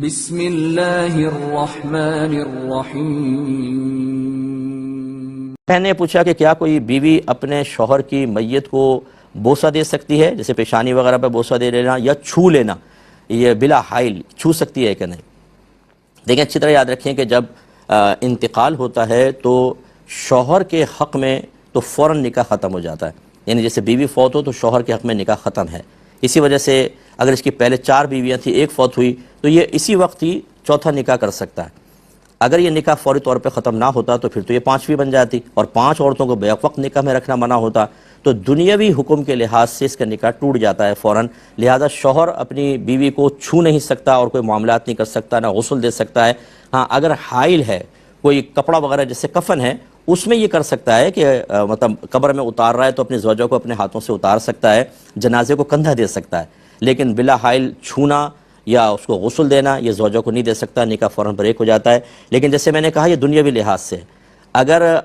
بسم اللہ الرحمن الرحیم۔ میں نے پوچھا کہ کیا کوئی بیوی اپنے شوہر کی میت کو بوسہ دے سکتی ہے، جیسے پیشانی وغیرہ پہ بوسہ دے لینا یا چھو لینا، یہ بلا حائل چھو سکتی ہے کہ نہیں؟ دیکھیں اچھی طرح یاد رکھیں کہ جب انتقال ہوتا ہے تو شوہر کے حق میں تو فوراً نکاح ختم ہو جاتا ہے، یعنی جیسے بیوی فوت ہو تو شوہر کے حق میں نکاح ختم ہے۔ اسی وجہ سے اگر اس کی پہلے 4 بیویاں تھیں، ایک فوت ہوئی تو یہ اسی وقت ہی چوتھا نکاح کر سکتا ہے۔ اگر یہ نکاح فوری طور پہ ختم نہ ہوتا تو پھر تو یہ 5ویں بن جاتی، اور 5 عورتوں کو بیک وقت نکاح میں رکھنا منع ہوتا، تو دنیاوی حکم کے لحاظ سے اس کا نکاح ٹوٹ جاتا ہے فوراً۔ لہذا شوہر اپنی بیوی کو چھو نہیں سکتا اور کوئی معاملات نہیں کر سکتا، نہ غسل دے سکتا ہے۔ ہاں اگر حائل ہے، کوئی کپڑا وغیرہ جیسے کفن ہے، اس میں یہ کر سکتا ہے کہ مطلب قبر میں اتار رہا ہے تو اپنی زوجہ کو اپنے ہاتھوں سے اتار سکتا ہے، جنازے کو کندھا دے سکتا ہے، لیکن بلا حائل چھونا یا اس کو غسل دینا یہ زوجہ کو نہیں دے سکتا، نکاح فوراً بریک ہو جاتا ہے۔ لیکن جیسے میں نے کہا یہ دنیاوی لحاظ سے، اگر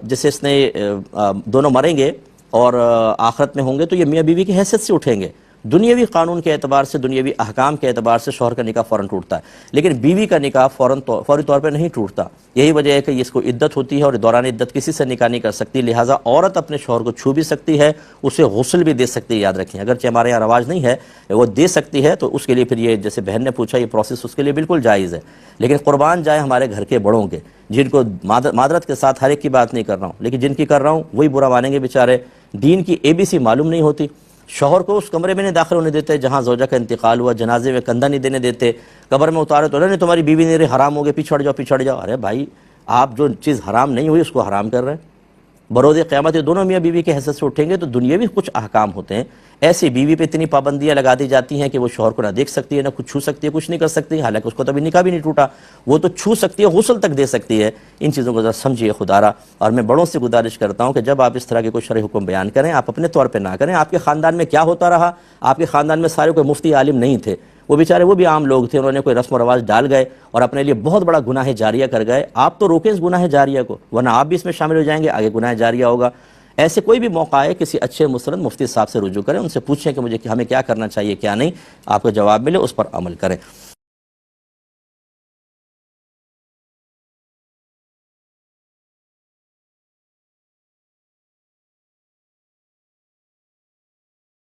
جیسے اس نے دونوں مریں گے اور آخرت میں ہوں گے تو یہ میاں بیوی کی حیثیت سے اٹھیں گے، دنیاوی قانون کے اعتبار سے، دنیاوی احکام کے اعتبار سے شوہر کا نکاح فوراً ٹوٹتا ہے، لیکن بیوی کا نکاح فوری طور پہ نہیں ٹوٹتا۔ یہی وجہ ہے کہ اس کو عدت ہوتی ہے اور دوران عدت کسی سے نکاح نہیں کر سکتی، لہٰذا عورت اپنے شوہر کو چھو بھی سکتی ہے، اسے غسل بھی دے سکتی ہے۔ یاد رکھیں اگرچہ ہمارے یہاں رواج نہیں ہے، وہ دے سکتی ہے، تو اس کے لیے پھر یہ جیسے بہن نے پوچھا یہ پروسیس اس کے لیے بالکل جائز ہے۔ لیکن قربان جائے ہمارے گھر کے بڑوں کے، جن کو معذرت کے ساتھ ہر ایک کی بات نہیں کر رہا ہوں، لیکن جن کی کر رہا ہوں وہی برا مانیں گے بیچارے، دین کی ABC معلوم نہیں ہوتی، شوہر کو اس کمرے میں نہیں داخل ہونے دیتے جہاں زوجہ کا انتقال ہوا، جنازے میں کندھا نہیں دینے دیتے، قبر میں اتارے تو نہیں تمہاری بیوی نہیں رہی، حرام ہو گئے، پچھڑ جاؤ۔ ارے بھائی آپ جو چیز حرام نہیں ہوئی اس کو حرام کر رہے ہیں۔ بروز قیامت یہ دونوں میاں بیوی کے حیثیت سے اٹھیں گے، تو دنیاوی کچھ احکام ہوتے ہیں، ایسی بیوی پہ اتنی پابندیاں لگا دی جاتی ہیں کہ وہ شوہر کو نہ دیکھ سکتی ہے، نہ کچھ چھو سکتی ہے، کچھ نہیں کر سکتی، حالانکہ اس کو تبھی نکاح بھی نہیں ٹوٹا، وہ تو چھو سکتی ہے، غسل تک دے سکتی ہے۔ ان چیزوں کو ذرا سمجھیے خدا را، اور میں بڑوں سے گزارش کرتا ہوں کہ جب آپ اس طرح کے کوئی شرعی حکم بیان کریں آپ اپنے طور پہ نہ کریں۔ آپ کے خاندان میں کیا ہوتا رہا، آپ کے خاندان میں سارے کوئی مفتی عالم نہیں تھے، وہ بیچارے وہ بھی عام لوگ تھے، انہوں نے کوئی رسم و رواج ڈال گئے اور اپنے لیے بہت بڑا گناہ جاریہ کر گئے۔ آپ تو روکیں اس گناہ جاریہ کو، ورنہ آپ بھی اس میں شامل ہو جائیں گے، آگے گناہ جاریہ ہوگا۔ ایسے کوئی بھی موقع ہے کسی اچھے مستند مفتی صاحب سے رجوع کریں، ان سے پوچھیں کہ ہمیں کیا کرنا چاہیے کیا نہیں، آپ کو جواب ملے اس پر عمل کریں۔